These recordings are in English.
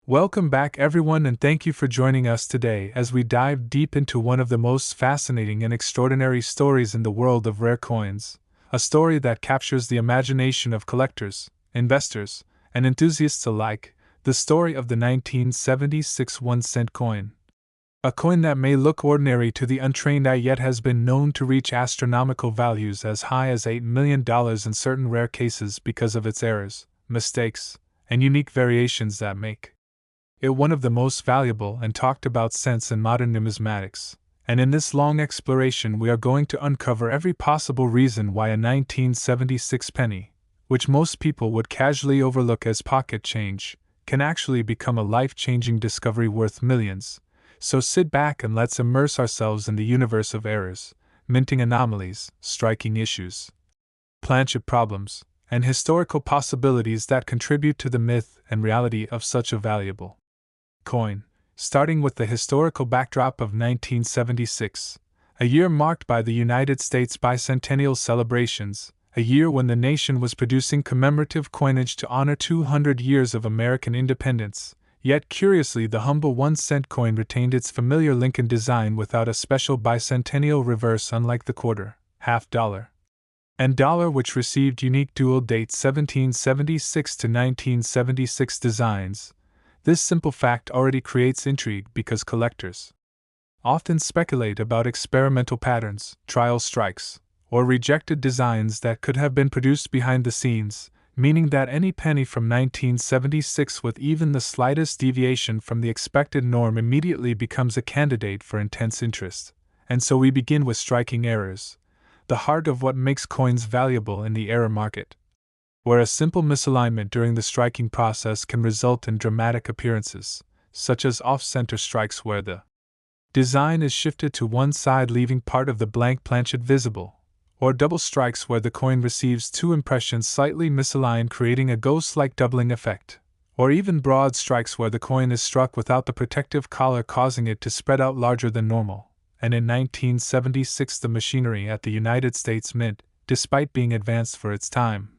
Welcome back, everyone, and thank you for joining us today as we dive deep into one of the most fascinating and extraordinary stories in the world of rare coins, a story that captures the imagination of collectors, investors, and enthusiasts alike, the story of the 1976 1-cent coin. A coin that may look ordinary to the untrained eye yet has been known to reach astronomical values as high as $8 million in certain rare cases because of its errors, mistakes, and unique variations that make it one of the most valuable and talked about cents in modern numismatics. And in this long exploration, we are going to uncover every possible reason why a 1976 penny, which most people would casually overlook as pocket change, can actually become a life-changing discovery worth millions. So sit back and let's immerse ourselves in the universe of errors, minting anomalies, striking issues, planchet problems, and historical possibilities that contribute to the myth and reality of such a valuable coin, starting with the historical backdrop of 1976, a year marked by the United States bicentennial celebrations, a year when the nation was producing commemorative coinage to honor 200 years of American independence. Yet curiously, the humble 1-cent coin retained its familiar Lincoln design without a special bicentennial reverse, unlike the quarter, half dollar, and dollar, which received unique dual-date 1776 to 1976 designs. This simple fact already creates intrigue because collectors often speculate about experimental patterns, trial strikes, or rejected designs that could have been produced behind the scenes, meaning that any penny from 1976 with even the slightest deviation from the expected norm immediately becomes a candidate for intense interest. And so we begin with striking errors, the heart of what makes coins valuable in the error market, where a simple misalignment during the striking process can result in dramatic appearances, such as off-center strikes where the design is shifted to one side leaving part of the blank planchet visible, or double strikes where the coin receives two impressions slightly misaligned creating a ghost-like doubling effect, or even broad strikes where the coin is struck without the protective collar causing it to spread out larger than normal. And in 1976 the machinery at the United States Mint, despite being advanced for its time,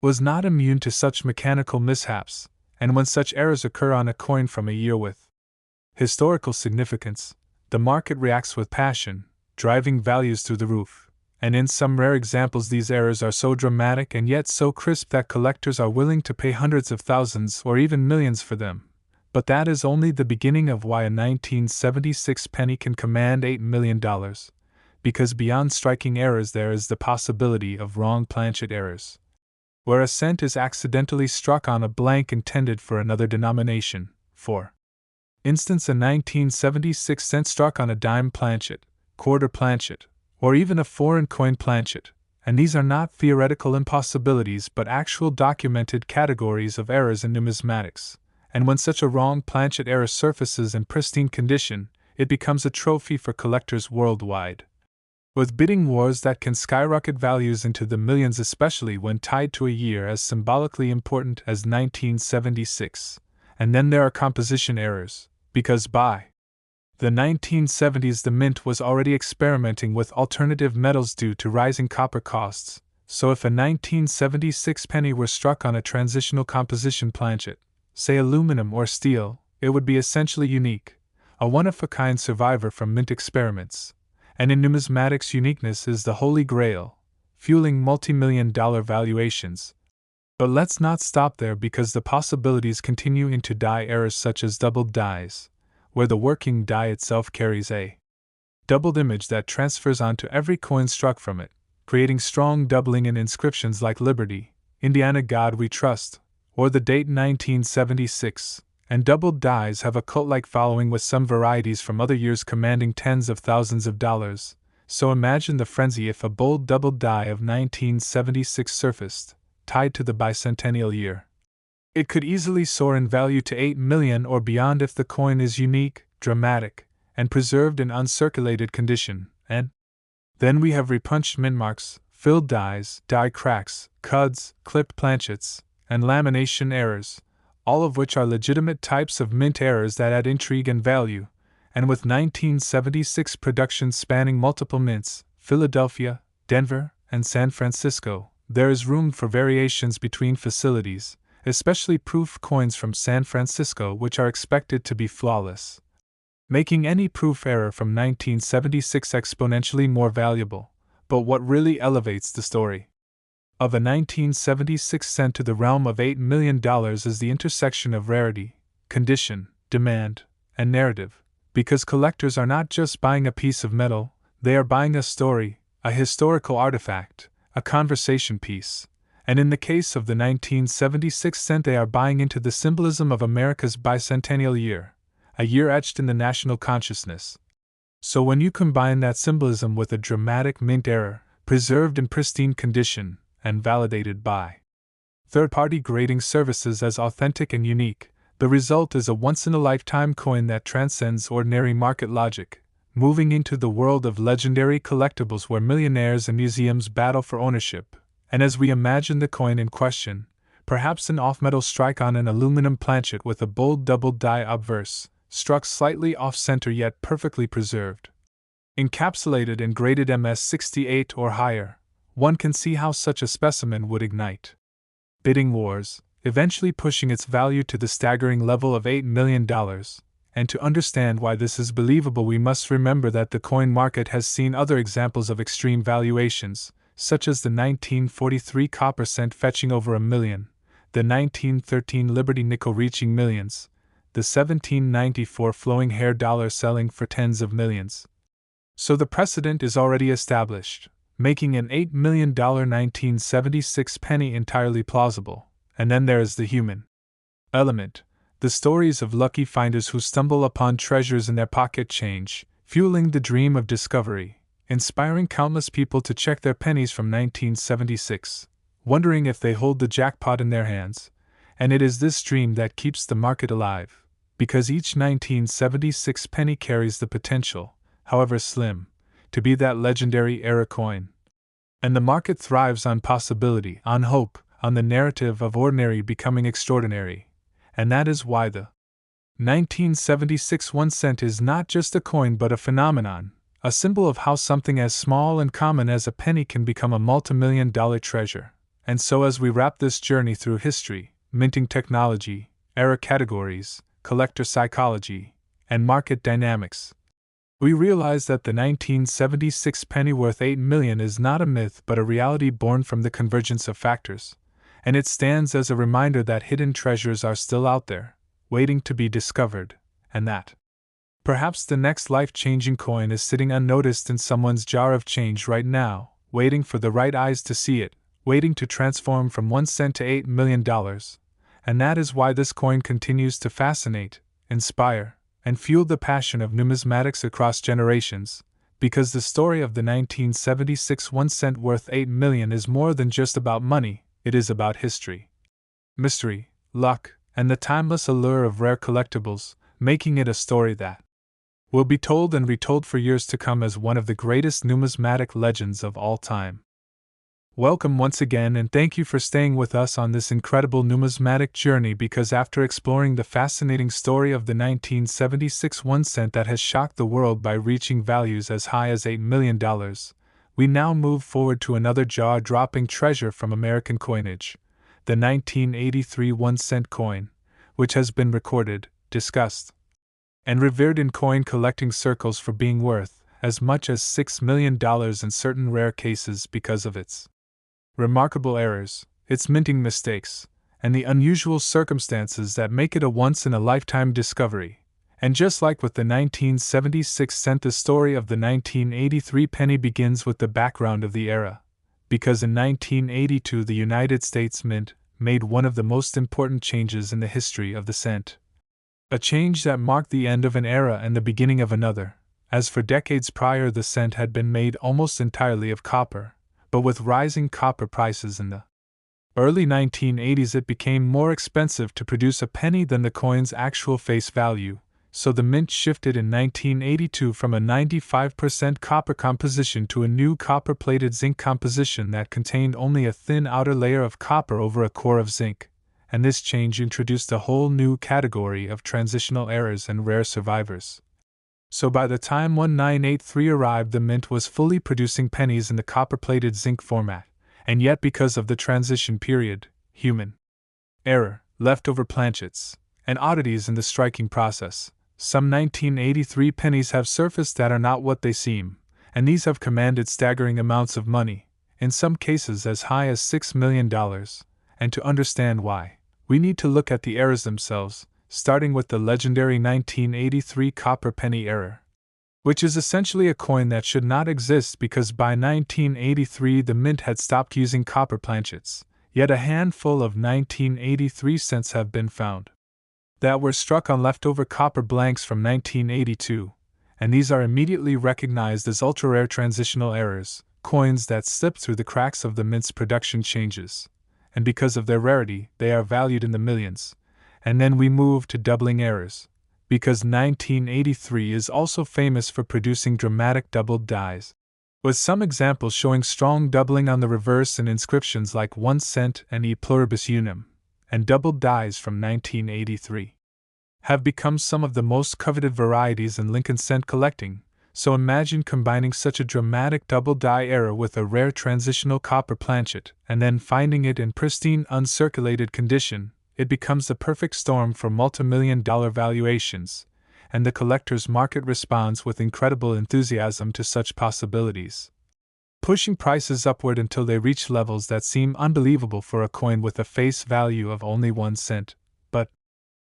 was not immune to such mechanical mishaps, and when such errors occur on a coin from a year with historical significance, the market reacts with passion, driving values through the roof. And in some rare examples these errors are so dramatic and yet so crisp that collectors are willing to pay hundreds of thousands or even millions for them. But that is only the beginning of why a 1976 penny can command $8 million, because beyond striking errors there is the possibility of wrong planchet errors, where a cent is accidentally struck on a blank intended for another denomination. For instance, a 1976 cent struck on a dime planchet, quarter planchet, or even a foreign coin planchet, and these are not theoretical impossibilities but actual documented categories of errors in numismatics. And when such a wrong planchet error surfaces in pristine condition, it becomes a trophy for collectors worldwide, with bidding wars that can skyrocket values into the millions, especially when tied to a year as symbolically important as 1976. And then there are composition errors, because by the 1970s the mint was already experimenting with alternative metals due to rising copper costs, so if a 1976 penny were struck on a transitional composition planchet, say aluminum or steel, it would be essentially unique, a one-of-a-kind survivor from mint experiments. And in numismatics, uniqueness is the holy grail, fueling multi-million-dollar valuations. But let's not stop there, because the possibilities continue into die errors such as doubled dies, where the working die itself carries a doubled image that transfers onto every coin struck from it, creating strong doubling in inscriptions like Liberty, Indiana God We Trust, or the date 1976. And doubled dies have a cult-like following, with some varieties from other years commanding tens of thousands of dollars. So imagine the frenzy if a bold doubled die of 1976 surfaced, tied to the bicentennial year. It could easily soar in value to $8 million or beyond if the coin is unique, dramatic, and preserved in uncirculated condition. And then we have repunched mint marks, filled dies, die cracks, cuds, clipped planchets, and lamination errors, all of which are legitimate types of mint errors that add intrigue and value. And with 1976 productions spanning multiple mints, Philadelphia, Denver, and San Francisco, there is room for variations between facilities, especially proof coins from San Francisco, which are expected to be flawless, making any proof error from 1976 exponentially more valuable. But what really elevates the story of a 1976 cent to the realm of $8 million is the intersection of rarity, condition, demand, and narrative, because collectors are not just buying a piece of metal, they are buying a story, a historical artifact, a conversation piece, and in the case of the 1976 cent, they are buying into the symbolism of America's bicentennial year, a year etched in the national consciousness. So when you combine that symbolism with a dramatic mint error, preserved in pristine condition, and validated by third-party grading services as authentic and unique, the result is a once-in-a-lifetime coin that transcends ordinary market logic, moving into the world of legendary collectibles where millionaires and museums battle for ownership. And as we imagine the coin in question, perhaps an off-metal strike on an aluminum planchet with a bold double-die obverse, struck slightly off-center yet perfectly preserved, encapsulated in graded MS-68 or higher, one can see how such a specimen would ignite bidding wars, eventually pushing its value to the staggering level of $8 million. And to understand why this is believable, we must remember that the coin market has seen other examples of extreme valuations, such as the 1943 copper cent fetching over $1 million, the 1913 Liberty nickel reaching millions, the 1794 flowing hair dollar selling for tens of millions. So the precedent is already established, making an $8 million 1976 penny entirely plausible. And then there is the human element, the stories of lucky finders who stumble upon treasures in their pocket change, fueling the dream of discovery, inspiring countless people to check their pennies from 1976, wondering if they hold the jackpot in their hands. And it is this dream that keeps the market alive, because each 1976 penny carries the potential, however slim, to be that legendary era coin. And the market thrives on possibility, on hope, on the narrative of ordinary becoming extraordinary. And that is why the 1976 1 cent is not just a coin but a phenomenon, a symbol of how something as small and common as a penny can become a multi-million-dollar treasure. And so as we wrap this journey through history, minting technology, era categories, collector psychology, and market dynamics, we realize that the 1976 penny worth $8 million is not a myth but a reality born from the convergence of factors, and it stands as a reminder that hidden treasures are still out there, waiting to be discovered, and that perhaps the next life-changing coin is sitting unnoticed in someone's jar of change right now, waiting for the right eyes to see it, waiting to transform from 1 cent to $8 million. And that is why this coin continues to fascinate, inspire, and fuel the passion of numismatics across generations, because the story of the 1976 1 cent worth $8 million is more than just about money, it is about history, mystery, luck, and the timeless allure of rare collectibles, making it a story that will be told and retold for years to come as one of the greatest numismatic legends of all time. Welcome once again, and thank you for staying with us on this incredible numismatic journey, because after exploring the fascinating story of the 1976 1 cent that has shocked the world by reaching values as high as $8 million, we now move forward to another jaw-dropping treasure from American coinage, the 1983 1 cent coin, which has been recorded, discussed, and revered in coin collecting circles for being worth as much as $6 million in certain rare cases because of its remarkable errors, its minting mistakes, and the unusual circumstances that make it a once-in-a-lifetime discovery. And just like with the 1976 cent, the story of the 1983 penny begins with the background of the era, because in 1982 the United States Mint made one of the most important changes in the history of the cent. A change that marked the end of an era and the beginning of another, as for decades prior the cent had been made almost entirely of copper. But with rising copper prices in the early 1980s, it became more expensive to produce a penny than the coin's actual face value, so the mint shifted in 1982 from a 95% copper composition to a new copper-plated zinc composition that contained only a thin outer layer of copper over a core of zinc, and this change introduced a whole new category of transitional errors and rare survivors. So by the time 1983 arrived, the mint was fully producing pennies in the copper-plated zinc format, and yet because of the transition period, human error, leftover planchets, and oddities in the striking process. Some 1983 pennies have surfaced that are not what they seem, and these have commanded staggering amounts of money, in some cases as high as $6 million. And to understand why, we need to look at the errors themselves, starting with the legendary 1983 copper penny error, which is essentially a coin that should not exist because by 1983 the mint had stopped using copper planchets, yet a handful of 1983 cents have been found that were struck on leftover copper blanks from 1982, and these are immediately recognized as ultra-rare transitional errors, coins that slip through the cracks of the mint's production changes, and because of their rarity, they are valued in the millions. And then we move to doubling errors, because 1983 is also famous for producing dramatic doubled dies, with some examples showing strong doubling on the reverse in inscriptions like 1 cent and E pluribus unum, and doubled dies from 1983 have become some of the most coveted varieties in Lincoln cent collecting. So imagine combining such a dramatic double die error with a rare transitional copper planchet and then finding it in pristine uncirculated condition. It becomes the perfect storm for multi-million-dollar valuations, and the collector's market responds with incredible enthusiasm to such possibilities, pushing prices upward until they reach levels that seem unbelievable for a coin with a face value of only 1 cent. But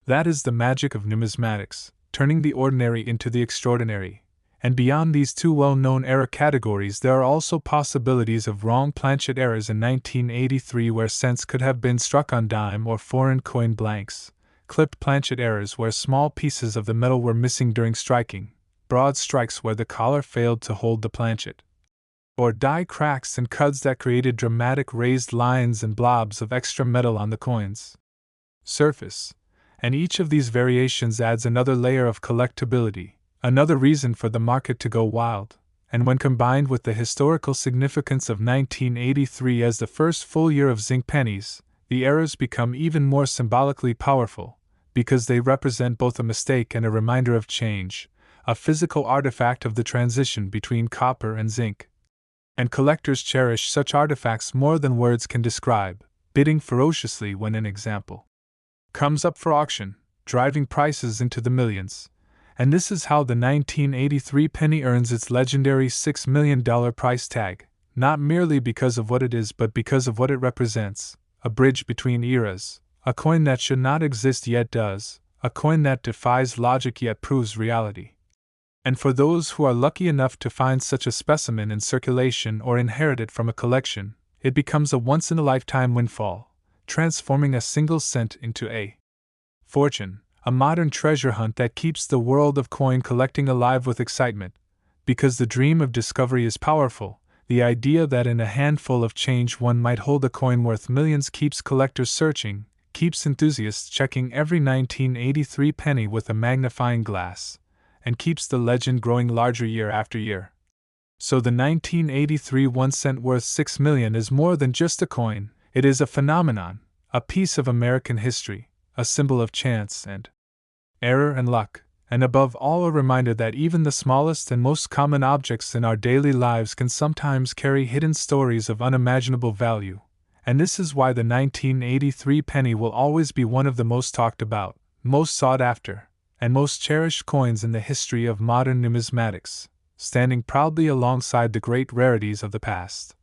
that is the magic of numismatics, turning the ordinary into the extraordinary. And beyond these two well-known error categories, there are also possibilities of wrong planchet errors in 1983 where cents could have been struck on dime or foreign coin blanks, clipped planchet errors where small pieces of the metal were missing during striking, broad strikes where the collar failed to hold the planchet, or die cracks and cuts that created dramatic raised lines and blobs of extra metal on the coin's surface. And each of these variations adds another layer of collectability, another reason for the market to go wild, and when combined with the historical significance of 1983 as the first full year of zinc pennies, the errors become even more symbolically powerful, because they represent both a mistake and a reminder of change, a physical artifact of the transition between copper and zinc. And collectors cherish such artifacts more than words can describe, bidding ferociously when an example comes up for auction, driving prices into the millions. And this is how the 1983 penny earns its legendary $6 million price tag, not merely because of what it is but because of what it represents: a bridge between eras, a coin that should not exist yet does, a coin that defies logic yet proves reality. And for those who are lucky enough to find such a specimen in circulation or inherit it from a collection, it becomes a once-in-a-lifetime windfall, transforming a single cent into a fortune, a modern treasure hunt that keeps the world of coin collecting alive with excitement. Because the dream of discovery is powerful, the idea that in a handful of change one might hold a coin worth millions keeps collectors searching, keeps enthusiasts checking every 1983 penny with a magnifying glass, and keeps the legend growing larger year after year. So the 1983 1 cent worth $6 million is more than just a coin. It is a phenomenon, a piece of American history, a symbol of chance and error and luck, and above all a reminder that even the smallest and most common objects in our daily lives can sometimes carry hidden stories of unimaginable value. And this is why the 1983 penny will always be one of the most talked about, most sought after, and most cherished coins in the history of modern numismatics, standing proudly alongside the great rarities of the past,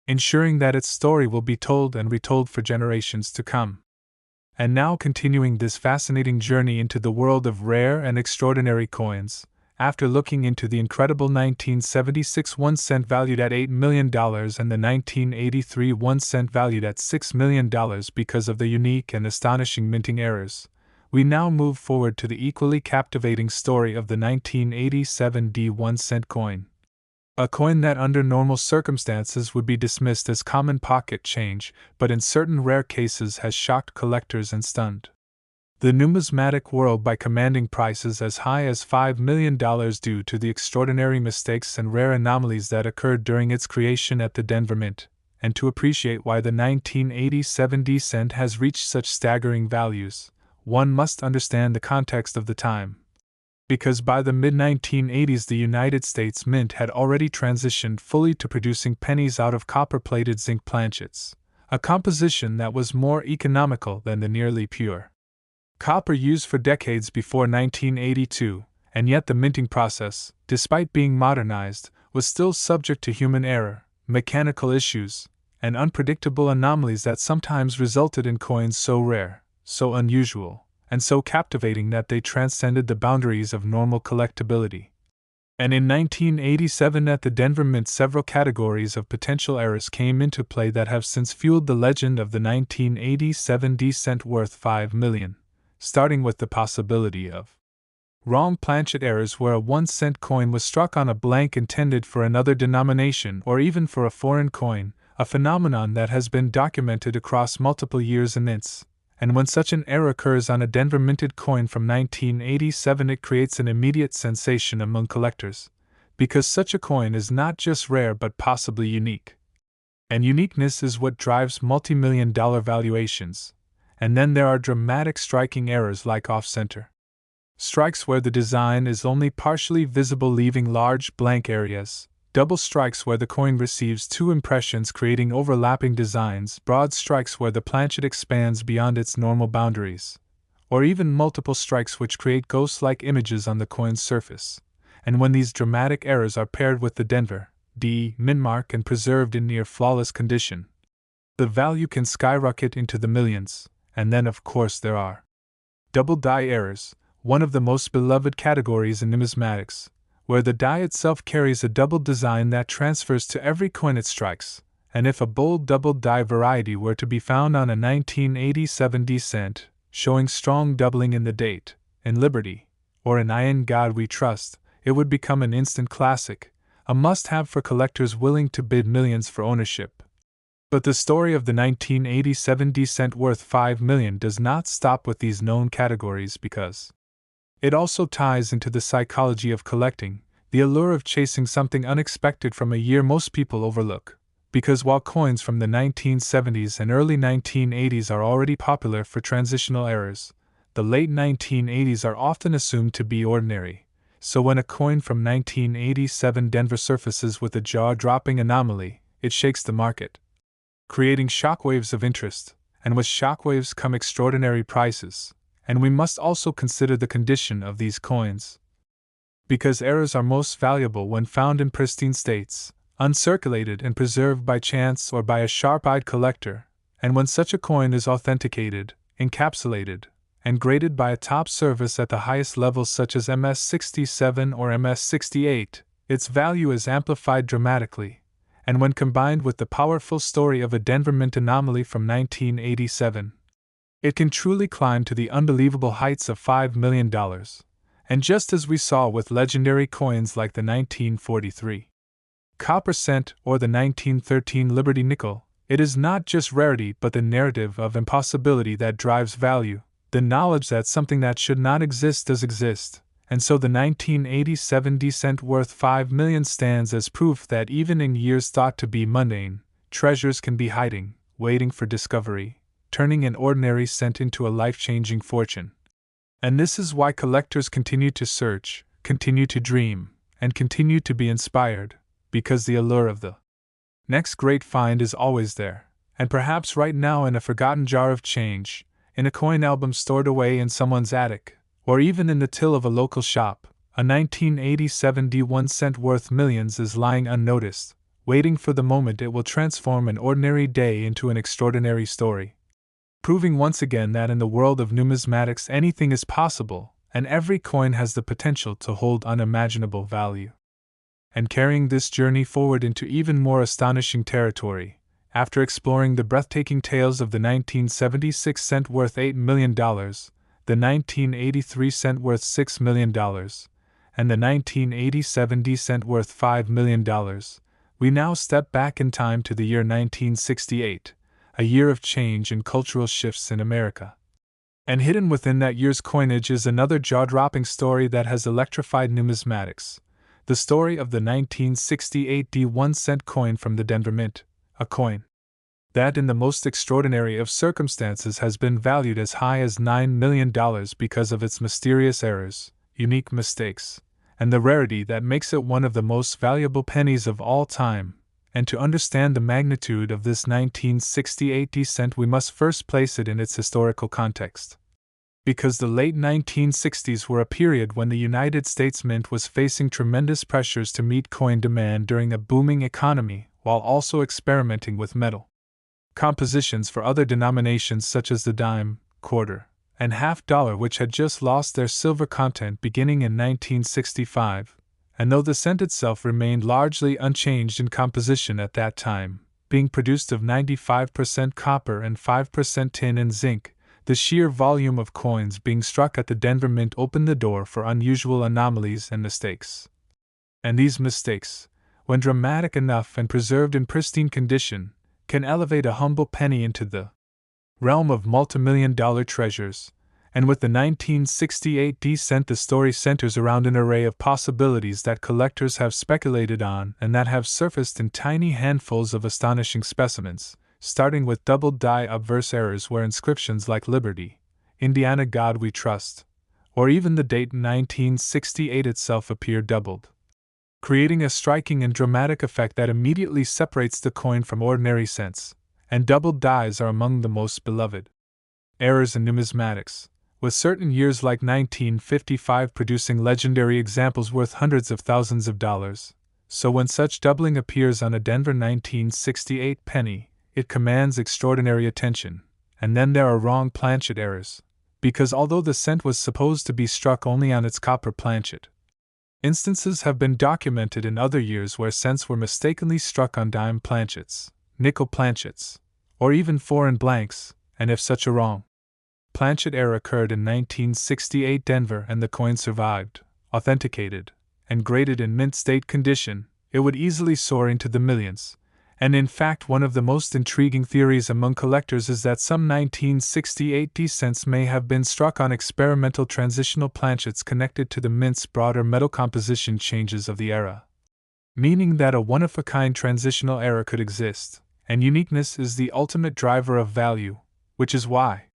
ensuring that its story will be told and retold for generations to come. And now, continuing this fascinating journey into the world of rare and extraordinary coins, after looking into the incredible 1976 1 cent valued at $8 million and the 1983 1 cent valued at $6 million because of the unique and astonishing minting errors, we now move forward to the equally captivating story of the 1987 D 1 cent coin. A coin that under normal circumstances would be dismissed as common pocket change, but in certain rare cases has shocked collectors and stunned the numismatic world by commanding prices as high as $5 million due to the extraordinary mistakes and rare anomalies that occurred during its creation at the Denver Mint. And to appreciate why the 1987 D cent has reached such staggering values, one must understand the context of the time. Because by the mid-1980s the United States Mint had already transitioned fully to producing pennies out of copper-plated zinc planchets, a composition that was more economical than the nearly pure copper used for decades before 1982, and yet the minting process, despite being modernized, was still subject to human error, mechanical issues, and unpredictable anomalies that sometimes resulted in coins so rare, so unusual, and so captivating that they transcended the boundaries of normal collectability. And in 1987 at the Denver Mint, several categories of potential errors came into play that have since fueled the legend of the 1987 D-cent worth $5 million, starting with the possibility of wrong planchet errors where a 1-cent coin was struck on a blank intended for another denomination or even for a foreign coin, a phenomenon that has been documented across multiple years and mints. And when such an error occurs on a Denver minted coin from 1987, it creates an immediate sensation among collectors, because such a coin is not just rare but possibly unique. And uniqueness is what drives multi-million-dollar valuations. And then there are dramatic striking errors like off-center strikes where the design is only partially visible, leaving large blank areas, double strikes where the coin receives two impressions creating overlapping designs, broad strikes where the planchet expands beyond its normal boundaries, or even multiple strikes which create ghost-like images on the coin's surface. And when these dramatic errors are paired with the Denver D mint mark and preserved in near flawless condition, the value can skyrocket into the millions. And then of course there are double die errors, one of the most beloved categories in numismatics, where the die itself carries a double design that transfers to every coin it strikes, and if a bold double die variety were to be found on a 1987 D-cent, showing strong doubling in the date, in Liberty, or in I In God We Trust, it would become an instant classic, a must-have for collectors willing to bid millions for ownership. But the story of the 1987 D-cent worth $5 million does not stop with these known categories, because it also ties into the psychology of collecting, the allure of chasing something unexpected from a year most people overlook. Because while coins from the 1970s and early 1980s are already popular for transitional errors, the late 1980s are often assumed to be ordinary. So when a coin from 1987 Denver surfaces with a jaw-dropping anomaly, it shakes the market, creating shockwaves of interest, and with shockwaves come extraordinary prices. And we must also consider the condition of these coins. Because errors are most valuable when found in pristine states, uncirculated and preserved by chance or by a sharp-eyed collector, and when such a coin is authenticated, encapsulated, and graded by a top service at the highest levels such as MS-67 or MS-68, its value is amplified dramatically, and when combined with the powerful story of a Denver Mint anomaly from 1987, it can truly climb to the unbelievable heights of $5 million. And just as we saw with legendary coins like the 1943 copper cent or the 1913 Liberty nickel, it is not just rarity but the narrative of impossibility that drives value, the knowledge that something that should not exist does exist. And so the 1987 D-cent worth $5 million stands as proof that even in years thought to be mundane, treasures can be hiding, waiting for discovery, turning an ordinary cent into a life-changing fortune. And this is why collectors continue to search, continue to dream, and continue to be inspired, because the allure of the next great find is always there, and perhaps right now in a forgotten jar of change, in a coin album stored away in someone's attic, or even in the till of a local shop, a 1987 D1 cent worth millions is lying unnoticed, waiting for the moment it will transform an ordinary day into an extraordinary story. Proving once again that in the world of numismatics anything is possible, and every coin has the potential to hold unimaginable value. And carrying this journey forward into even more astonishing territory, after exploring the breathtaking tales of the 1976 cent worth $8 million, the 1983 cent worth $6 million, and the 1987 D cent worth $5 million, we now step back in time to the year 1968. A year of change and cultural shifts in America. And hidden within that year's coinage is another jaw-dropping story that has electrified numismatics, the story of the 1968 D1 cent coin from the Denver Mint, a coin that in the most extraordinary of circumstances has been valued as high as $9 million because of its mysterious errors, unique mistakes, and the rarity that makes it one of the most valuable pennies of all time. and to understand the magnitude of this 1968 descent we must first place it in its historical context. Because the late 1960s were a period when the United States Mint was facing tremendous pressures to meet coin demand during a booming economy, while also experimenting with metal compositions for other denominations such as the dime, quarter, and half dollar, which had just lost their silver content beginning in 1965, and though the cent itself remained largely unchanged in composition at that time, being produced of 95% copper and 5% tin and zinc, the sheer volume of coins being struck at the Denver Mint opened the door for unusual anomalies and mistakes. And these mistakes, when dramatic enough and preserved in pristine condition, can elevate a humble penny into the realm of multimillion-dollar treasures. And with the 1968 descent, the story centers around an array of possibilities that collectors have speculated on and that have surfaced in tiny handfuls of astonishing specimens, starting with doubled die obverse errors where inscriptions like Liberty, Indiana God We Trust, or even the date 1968 itself appear doubled, creating a striking and dramatic effect that immediately separates the coin from ordinary cents, and doubled dies are among the most beloved errors in numismatics, with certain years like 1955 producing legendary examples worth hundreds of thousands of dollars. So when such doubling appears on a Denver 1968 penny, it commands extraordinary attention. And then there are wrong planchet errors, because although the cent was supposed to be struck only on its copper planchet, instances have been documented in other years where cents were mistakenly struck on dime planchets, nickel planchets, or even foreign blanks, and if such a wrong planchet error occurred in 1968 Denver and the coin survived, authenticated, and graded in mint state condition, it would easily soar into the millions. And in fact, one of the most intriguing theories among collectors is that some 1968 descents may have been struck on experimental transitional planchets connected to the mint's broader metal composition changes of the era, meaning that a one-of-a-kind transitional error could exist, and uniqueness is the ultimate driver of value, which is why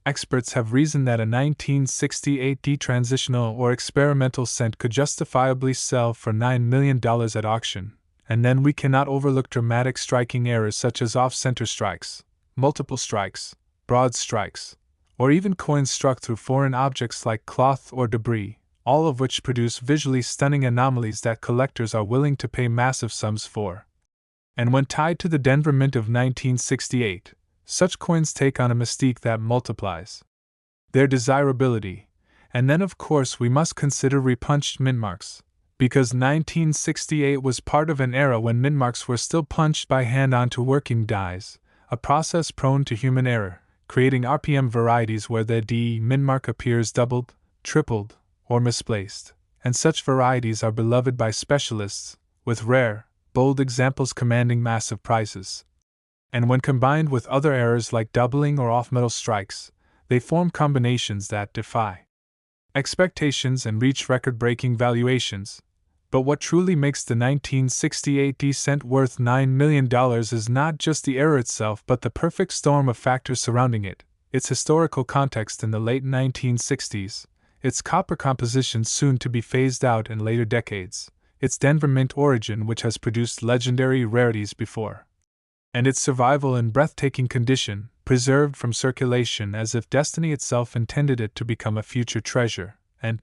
experts have reasoned that a 1968 detransitional or experimental cent could justifiably sell for $9 million at auction. And then we cannot overlook dramatic striking errors such as off-center strikes, multiple strikes, broad strikes, or even coins struck through foreign objects like cloth or debris, all of which produce visually stunning anomalies that collectors are willing to pay massive sums for. And when tied to the Denver Mint of 1968, such coins take on a mystique that multiplies their desirability. And then of course we must consider repunched mint marks, because 1968 was part of an era when mint marks were still punched by hand onto working dies, a process prone to human error, creating RPM varieties where the D mint mark appears doubled, tripled, or misplaced, and such varieties are beloved by specialists, with rare, bold examples commanding massive prices. And when combined with other errors like doubling or off-metal strikes, they form combinations that defy expectations and reach record-breaking valuations. But what truly makes the 1968 descent worth $9 million is not just the error itself but the perfect storm of factors surrounding it, its historical context in the late 1960s, its copper composition soon to be phased out in later decades, its Denver Mint origin which has produced legendary rarities before, and its survival in breathtaking condition, preserved from circulation as if destiny itself intended it to become a future treasure. And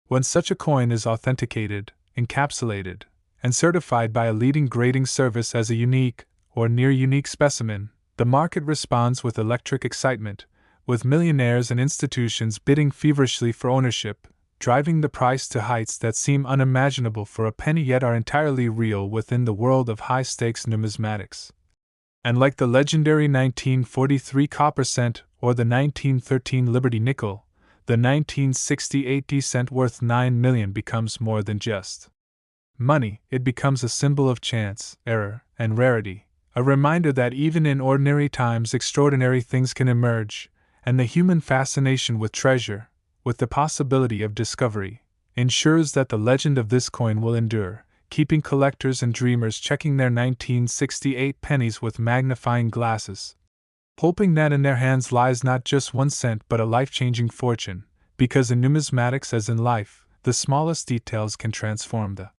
when such a coin is authenticated, encapsulated, and certified by a leading grading service as a unique, or near-unique specimen, the market responds with electric excitement, with millionaires and institutions bidding feverishly for ownership, driving the price to heights that seem unimaginable for a penny yet are entirely real within the world of high-stakes numismatics. And like the legendary 1943 copper cent or the 1913 Liberty nickel, the 1968 descent worth $9 million becomes more than just money. It becomes a symbol of chance, error, and rarity, a reminder that even in ordinary times extraordinary things can emerge, and the human fascination with treasure, with the possibility of discovery, ensures that the legend of this coin will endure, keeping collectors and dreamers checking their 1968 pennies with magnifying glasses, hoping that in their hands lies not just 1 cent but a life-changing fortune, because in numismatics as in life, the smallest details can transform the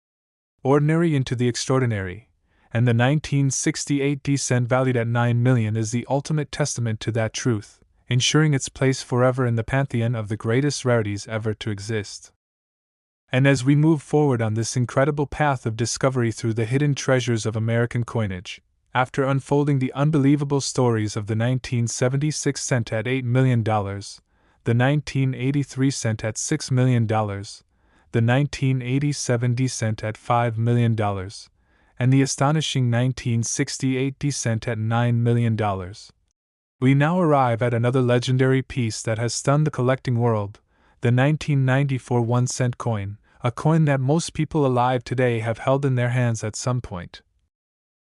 ordinary into the extraordinary, and the 1968 D-cent valued at $9 million is the ultimate testament to that truth, ensuring its place forever in the pantheon of the greatest rarities ever to exist. And as we move forward on this incredible path of discovery through the hidden treasures of American coinage, after unfolding the unbelievable stories of the 1976 cent at $8 million, the 1983 cent at $6 million, the 1987 D-cent at $5 million, and the astonishing 1968 D-cent at $9 million, we now arrive at another legendary piece that has stunned the collecting world, the 1994 1-cent coin, a coin that most people alive today have held in their hands at some point.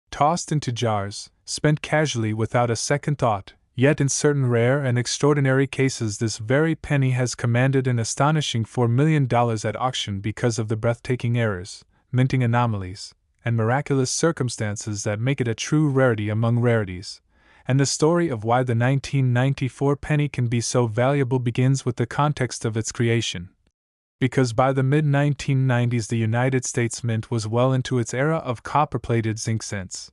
Tossed into jars, spent casually without a second thought, yet in certain rare and extraordinary cases this very penny has commanded an astonishing $4 million at auction because of the breathtaking errors, minting anomalies, and miraculous circumstances that make it a true rarity among rarities. And the story of why the 1994 penny can be so valuable begins with the context of its creation. Because by the mid-1990s the United States Mint was well into its era of copper-plated zinc cents.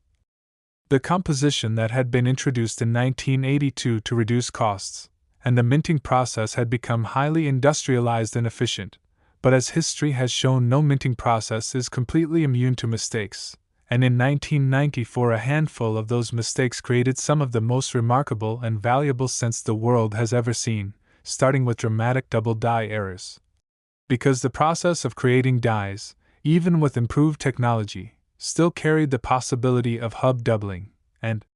The composition that had been introduced in 1982 to reduce costs, and the minting process had become highly industrialized and efficient, but as history has shown, no minting process is completely immune to mistakes, and in 1994 a handful of those mistakes created some of the most remarkable and valuable cents the world has ever seen, starting with dramatic double die errors. Because the process of creating dies, even with improved technology, still carried the possibility of hub doubling, and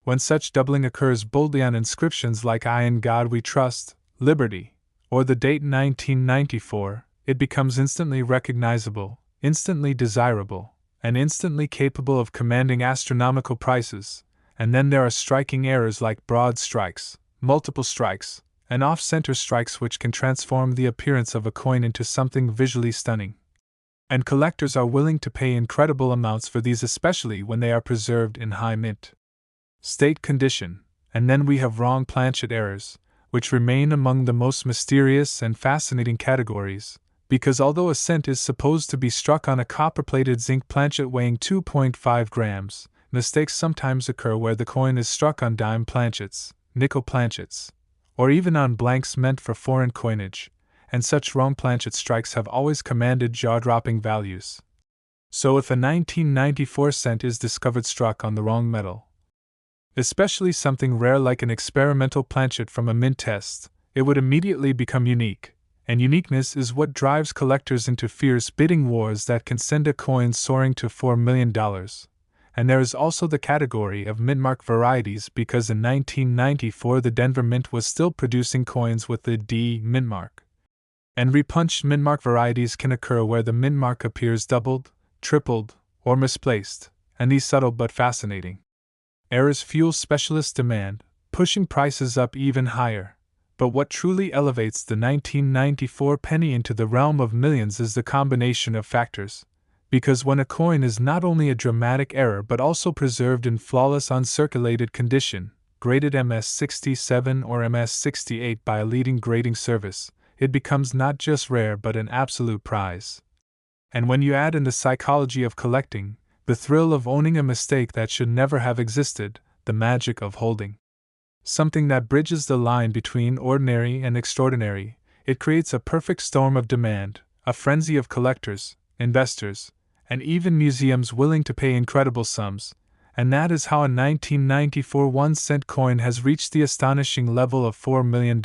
when such doubling occurs boldly on inscriptions like "I in God we trust," "Liberty," or the date 1994, it becomes instantly recognizable, instantly desirable, and instantly capable of commanding astronomical prices. And then there are striking errors like broad strikes, multiple strikes, and off-center strikes which can transform the appearance of a coin into something visually stunning. And collectors are willing to pay incredible amounts for these, especially when they are preserved in high mint state condition. And then we have wrong planchet errors, which remain among the most mysterious and fascinating categories, because although a cent is supposed to be struck on a copper-plated zinc planchet weighing 2.5 grams, mistakes sometimes occur where the coin is struck on dime planchets, nickel planchets, or even on blanks meant for foreign coinage, and such wrong planchet strikes have always commanded jaw-dropping values. So if a 1994 cent is discovered struck on the wrong metal, especially something rare like an experimental planchet from a mint test, it would immediately become unique, and uniqueness is what drives collectors into fierce bidding wars that can send a coin soaring to $4 million. And there is also the category of mintmark varieties, because in 1994 the Denver Mint was still producing coins with the D mintmark. And repunched mintmark varieties can occur where the mintmark appears doubled, tripled, or misplaced, and these subtle but fascinating errors fuel specialist demand, pushing prices up even higher. But what truly elevates the 1994 penny into the realm of millions is the combination of factors. Because when a coin is not only a dramatic error but also preserved in flawless uncirculated condition, graded MS-67 or MS-68 by a leading grading service, it becomes not just rare but an absolute prize. And when you add in the psychology of collecting, the thrill of owning a mistake that should never have existed, the magic of holding something that bridges the line between ordinary and extraordinary, it creates a perfect storm of demand, a frenzy of collectors, investors, and even museums willing to pay incredible sums. And that is how a 1994 1-cent coin has reached the astonishing level of $4 million,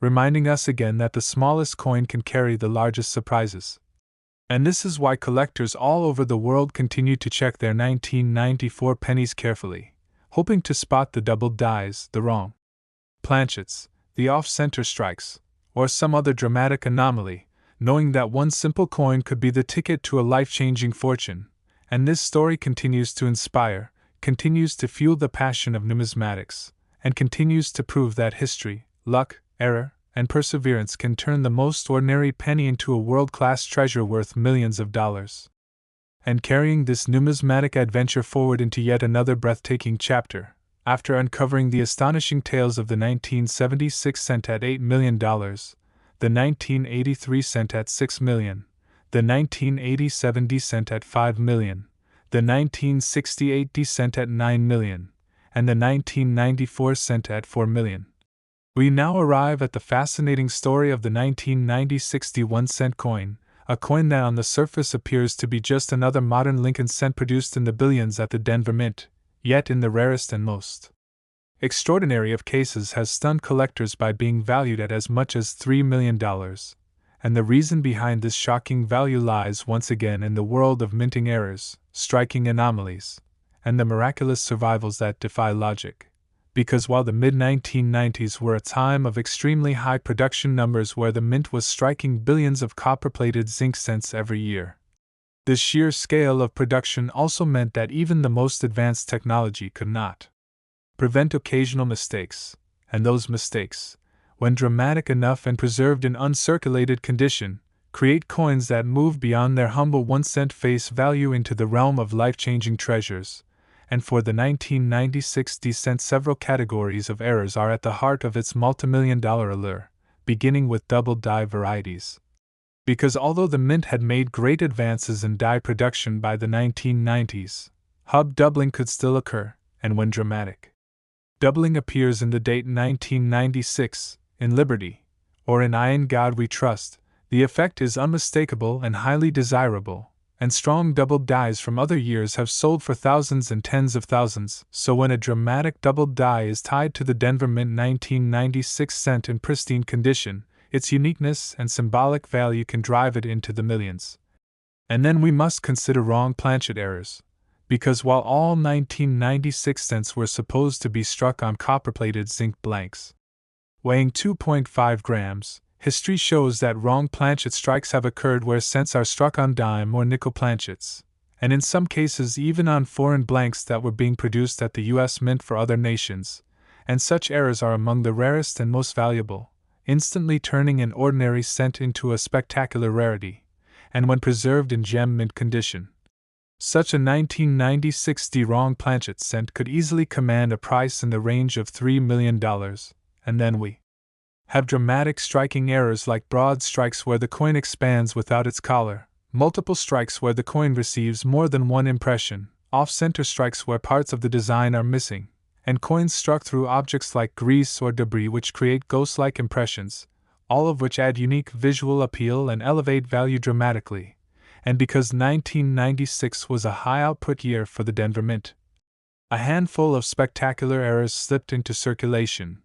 reminding us again that the smallest coin can carry the largest surprises. And this is why collectors all over the world continue to check their 1994 pennies carefully, hoping to spot the doubled dies, the wrong planchets, the off-center strikes, or some other dramatic anomaly, knowing that one simple coin could be the ticket to a life-changing fortune. And this story continues to inspire, continues to fuel the passion of numismatics, and continues to prove that history, luck, error, and perseverance can turn the most ordinary penny into a world-class treasure worth millions of dollars. And carrying this numismatic adventure forward into yet another breathtaking chapter, after uncovering the astonishing tales of the 1976 cent at $8 million, the 1983 cent at $6 million, the 1980 cent at $5 million, the 1968 D cent at 9 million, and the 1994 cent at 4 million. We now arrive at the fascinating story of the 1990 61-cent coin, a coin that on the surface appears to be just another modern Lincoln cent produced in the billions at the Denver Mint, yet in the rarest and most extraordinary of cases has stunned collectors by being valued at as much as $3 million. And the reason behind this shocking value lies once again in the world of minting errors, striking anomalies, and the miraculous survivals that defy logic. Because while the mid-1990s were a time of extremely high production numbers where the mint was striking billions of copper-plated zinc cents every year, the sheer scale of production also meant that even the most advanced technology could not prevent occasional mistakes, and those mistakes, when dramatic enough and preserved in uncirculated condition, create coins that move beyond their humble 1-cent face value into the realm of life-changing treasures. And for the 1996 D cent, several categories of errors are at the heart of its multimillion-dollar allure, beginning with double die varieties. Because although the mint had made great advances in die production by the 1990s, hub doubling could still occur, and when dramatic doubling appears in the date 1996, in Liberty, or in I In God We Trust, the effect is unmistakable and highly desirable, and strong doubled dies from other years have sold for thousands and tens of thousands, so when a dramatic doubled die is tied to the Denver Mint 1996 cent in pristine condition, its uniqueness and symbolic value can drive it into the millions. And then we must consider wrong planchet errors, because while all 1996 cents were supposed to be struck on copper-plated zinc blanks, weighing 2.5 grams, history shows that wrong planchet strikes have occurred where cents are struck on dime or nickel planchets, and in some cases even on foreign blanks that were being produced at the U.S. Mint for other nations, and such errors are among the rarest and most valuable, instantly turning an ordinary cent into a spectacular rarity, and when preserved in gem mint condition. Such a 1996 D wrong planchet cent could easily command a price in the range of $3 million, and then we have dramatic striking errors like broad strikes where the coin expands without its collar, multiple strikes where the coin receives more than one impression, off-center strikes where parts of the design are missing, and coins struck through objects like grease or debris which create ghost-like impressions, all of which add unique visual appeal and elevate value dramatically. And because 1996 was a high-output year for the Denver Mint, a handful of spectacular errors slipped into circulation,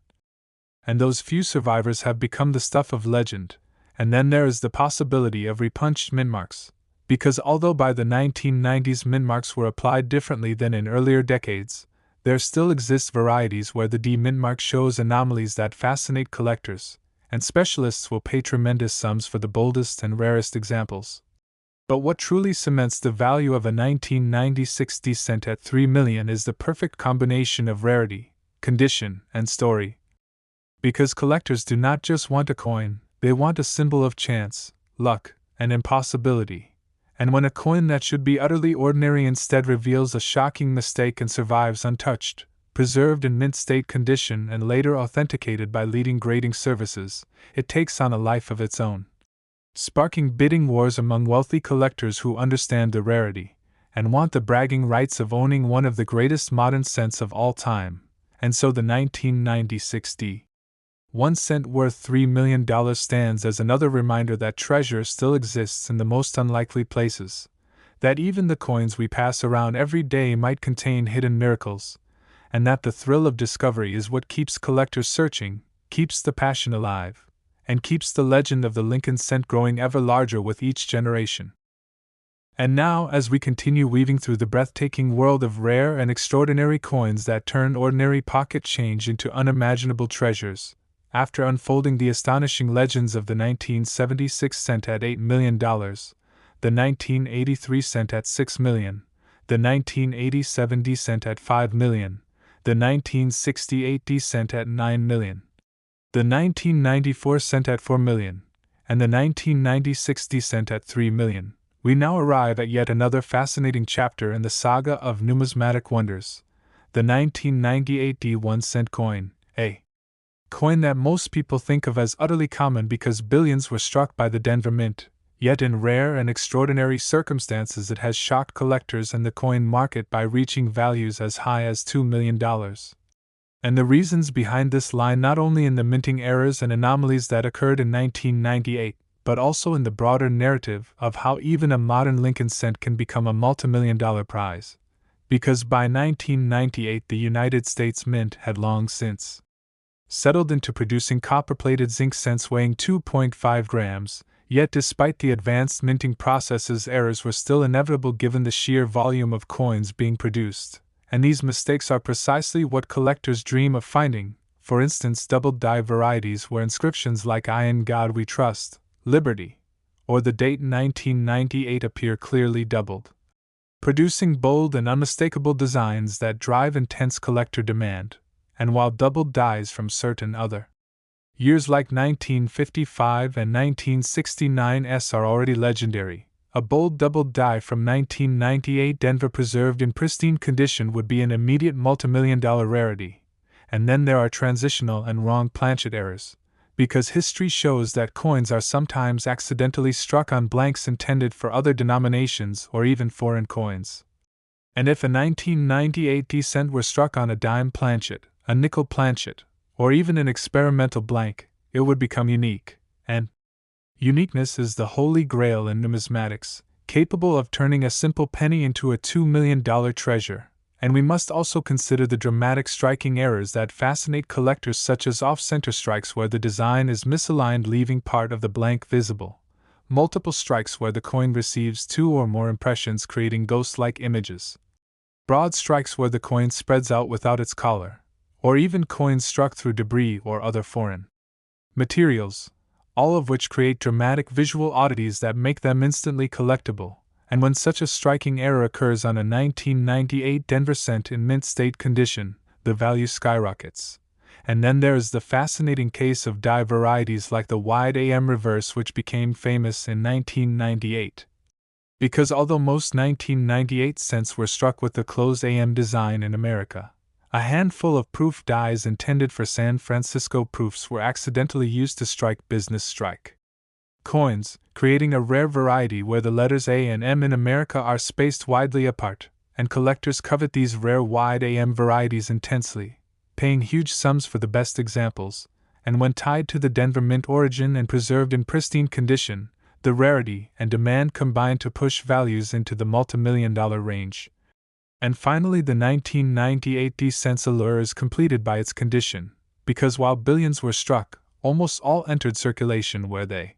and those few survivors have become the stuff of legend. And then there is the possibility of repunched mint marks, because although by the 1990s mint marks were applied differently than in earlier decades, there still exist varieties where the D mint mark shows anomalies that fascinate collectors, and specialists will pay tremendous sums for the boldest and rarest examples. But what truly cements the value of a 1996 D cent at $3 million is the perfect combination of rarity, condition, and story. Because collectors do not just want a coin, they want a symbol of chance, luck, and impossibility. And when a coin that should be utterly ordinary instead reveals a shocking mistake and survives untouched, preserved in mint state condition and later authenticated by leading grading services, it takes on a life of its own, sparking bidding wars among wealthy collectors who understand the rarity, and want the bragging rights of owning one of the greatest modern cents of all time. And so the 1996 D 1 cent worth $3 million stands as another reminder that treasure still exists in the most unlikely places, that even the coins we pass around every day might contain hidden miracles, and that the thrill of discovery is what keeps collectors searching, keeps the passion alive, and keeps the legend of the Lincoln cent growing ever larger with each generation. And now, as we continue weaving through the breathtaking world of rare and extraordinary coins that turn ordinary pocket change into unimaginable treasures, after unfolding the astonishing legends of the 1976 cent at $8 million, the 1983 cent at $6 million, the 1987 D cent at $5 million, the 1968 D cent at $9 million, the 1994 cent at $4 million, and the 1996 D cent at $3 million, we now arrive at yet another fascinating chapter in the saga of numismatic wonders, the 1998 D 1 cent coin, a coin that most people think of as utterly common because billions were struck by the Denver Mint, Yet in rare and extraordinary circumstances it has shocked collectors and the coin market by reaching values as high as $2 million. And the reasons behind this lie not only in the minting errors and anomalies that occurred in 1998, but also in the broader narrative of how even a modern Lincoln cent can become a multimillion-dollar prize. Because by 1998 the United States Mint had long since settled into producing copper-plated zinc cents weighing 2.5 grams, yet despite the advanced minting processes, errors were still inevitable given the sheer volume of coins being produced, and these mistakes are precisely what collectors dream of finding. For instance, doubled die varieties where inscriptions like "I in God We Trust," "Liberty," or the date 1998 appear clearly doubled, producing bold and unmistakable designs that drive intense collector demand. And while doubled dies from certain other years like 1955 and 1969s are already legendary, a bold doubled die from 1998 Denver preserved in pristine condition would be an immediate multimillion-dollar rarity. And then there are transitional and wrong planchet errors, because history shows that coins are sometimes accidentally struck on blanks intended for other denominations or even foreign coins. And if a 1998 cent were struck on a dime planchet, a nickel planchet, or even an experimental blank, it would become unique, and uniqueness is the holy grail in numismatics, capable of turning a simple penny into a $2 million treasure. And we must also consider the dramatic striking errors that fascinate collectors, such as off-center strikes where the design is misaligned leaving part of the blank visible, multiple strikes where the coin receives two or more impressions creating ghost-like images, broad strikes where the coin spreads out without its collar, or even coins struck through debris or other foreign materials, all of which create dramatic visual oddities that make them instantly collectible. And when such a striking error occurs on a 1998 Denver cent in mint state condition, the value skyrockets. And then there is the fascinating case of die varieties like the wide AM reverse, which became famous in 1998. Because although most 1998 cents were struck with the closed AM design in America, a handful of proof dies intended for San Francisco proofs were accidentally used to strike business strike coins, creating a rare variety where the letters A and M in America are spaced widely apart, and collectors covet these rare wide AM varieties intensely, paying huge sums for the best examples, and when tied to the Denver Mint origin and preserved in pristine condition, the rarity and demand combine to push values into the multimillion-dollar range. And finally, the 1998 cents allure is completed by its condition, because while billions were struck, almost all entered circulation where they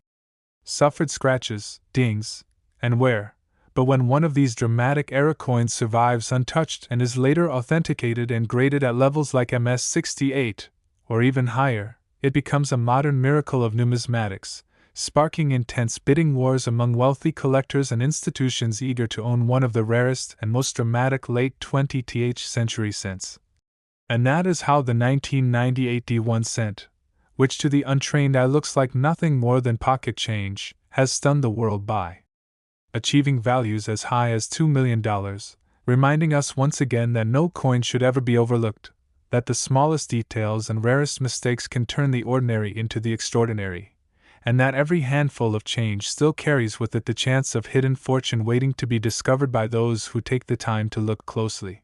suffered scratches, dings, and wear. But when one of these dramatic era coins survives untouched and is later authenticated and graded at levels like MS-68, or even higher, it becomes a modern miracle of numismatics, sparking intense bidding wars among wealthy collectors and institutions eager to own one of the rarest and most dramatic late 20th century cents. And that is how the 1998 D1 cent, which to the untrained eye looks like nothing more than pocket change, has stunned the world by achieving values as high as $2 million, reminding us once again that no coin should ever be overlooked, that the smallest details and rarest mistakes can turn the ordinary into the extraordinary, and that every handful of change still carries with it the chance of hidden fortune waiting to be discovered by those who take the time to look closely.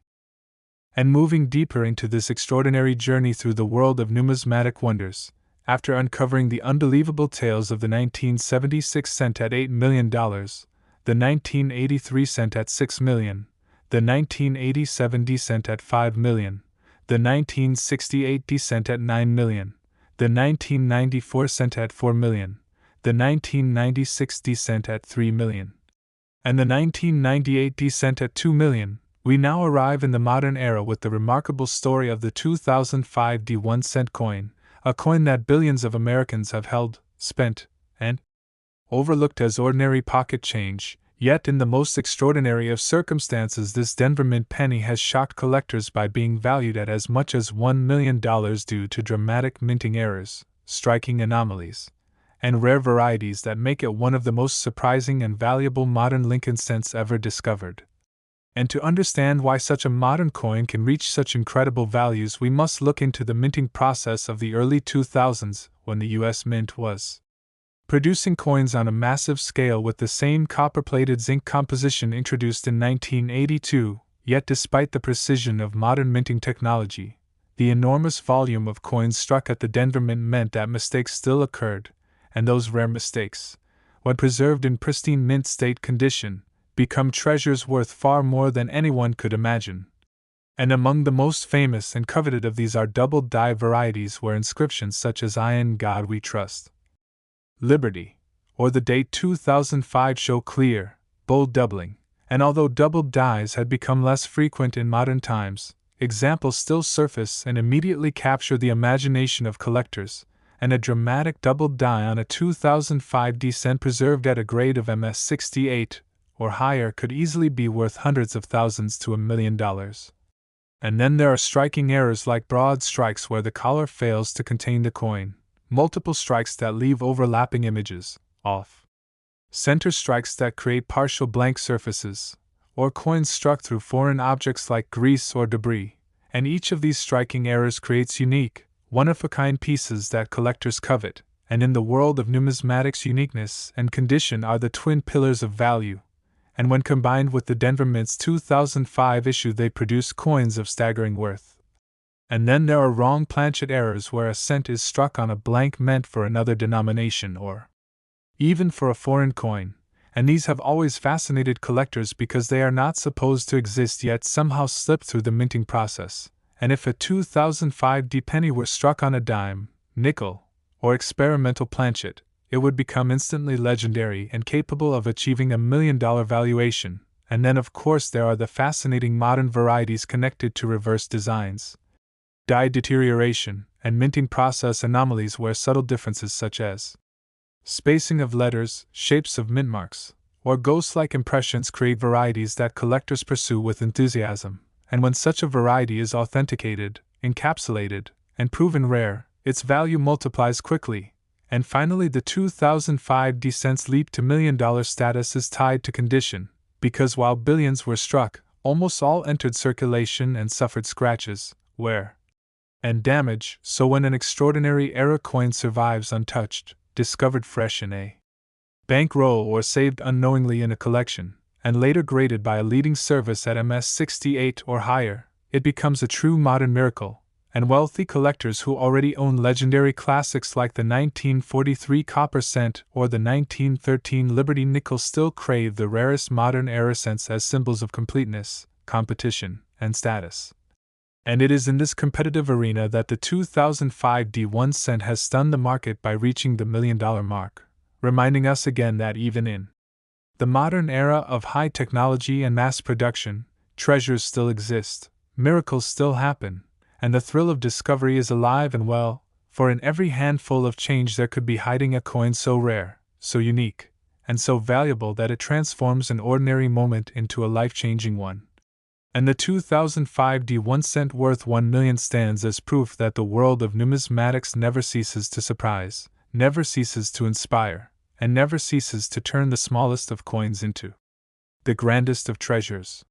And moving deeper into this extraordinary journey through the world of numismatic wonders, after uncovering the unbelievable tales of the 1976 cent at $8 million, the 1983 cent at $6 million, the 1987 cent at $5 million, the 1968 cent at $9 million, the 1994 cent at $4 million, the 1996 cent at $3 million, and the 1998 cent at $2 million, we now arrive in the modern era with the remarkable story of the 2005 D1 cent coin, a coin that billions of Americans have held, spent, and overlooked as ordinary pocket change. Yet in the most extraordinary of circumstances, this Denver Mint penny has shocked collectors by being valued at as much as $1 million due to dramatic minting errors, striking anomalies, and rare varieties that make it one of the most surprising and valuable modern Lincoln cents ever discovered. And to understand why such a modern coin can reach such incredible values, we must look into the minting process of the early 2000s, when the U.S. Mint was producing coins on a massive scale with the same copper-plated zinc composition introduced in 1982, yet despite the precision of modern minting technology, the enormous volume of coins struck at the Denver Mint meant that mistakes still occurred, and those rare mistakes, when preserved in pristine mint state condition, become treasures worth far more than anyone could imagine. And among the most famous and coveted of these are doubled die varieties where inscriptions such as "I in God we trust," "Liberty," or the date 2005 show clear, bold doubling, and although doubled dies had become less frequent in modern times, examples still surface and immediately capture the imagination of collectors, and a dramatic doubled die on a 2005 descent preserved at a grade of MS68 or higher could easily be worth hundreds of thousands to $1 million. And then there are striking errors like broad strikes where the collar fails to contain the coin, multiple strikes that leave overlapping images, off-center strikes that create partial blank surfaces, or coins struck through foreign objects like grease or debris, and each of these striking errors creates unique, one-of-a-kind pieces that collectors covet, and in the world of numismatics uniqueness and condition are the twin pillars of value, and when combined with the Denver Mint's 2005 issue they produce coins of staggering worth. And then there are wrong planchet errors where a cent is struck on a blank meant for another denomination or even for a foreign coin, and these have always fascinated collectors because they are not supposed to exist yet somehow slip through the minting process, and if a 2005 D penny were struck on a dime, nickel, or experimental planchet, it would become instantly legendary and capable of achieving $1 million valuation. And then of course there are the fascinating modern varieties connected to reverse designs, die deterioration, and minting process anomalies where subtle differences such as spacing of letters, shapes of mint marks, or ghost-like impressions create varieties that collectors pursue with enthusiasm, and when such a variety is authenticated, encapsulated, and proven rare, its value multiplies quickly. And finally, the 2005 descent's leap to $1 million status is tied to condition, because while billions were struck, almost all entered circulation and suffered scratches, wear, and damage, so when an extraordinary era coin survives untouched, discovered fresh in a bank roll or saved unknowingly in a collection, and later graded by a leading service at MS68 or higher, it becomes a true modern miracle, and wealthy collectors who already own legendary classics like the 1943 copper cent or the 1913 Liberty nickel still crave the rarest modern era cents as symbols of completeness, competition, and status. And it is in this competitive arena that the 2005 D1 cent has stunned the market by reaching the $1 million mark, reminding us again that even in the modern era of high technology and mass production, treasures still exist, miracles still happen, and the thrill of discovery is alive and well, for in every handful of change there could be hiding a coin so rare, so unique, and so valuable that it transforms an ordinary moment into a life-changing one. And the 2005 D1 cent worth $1 million stands as proof that the world of numismatics never ceases to surprise, never ceases to inspire, and never ceases to turn the smallest of coins into the grandest of treasures.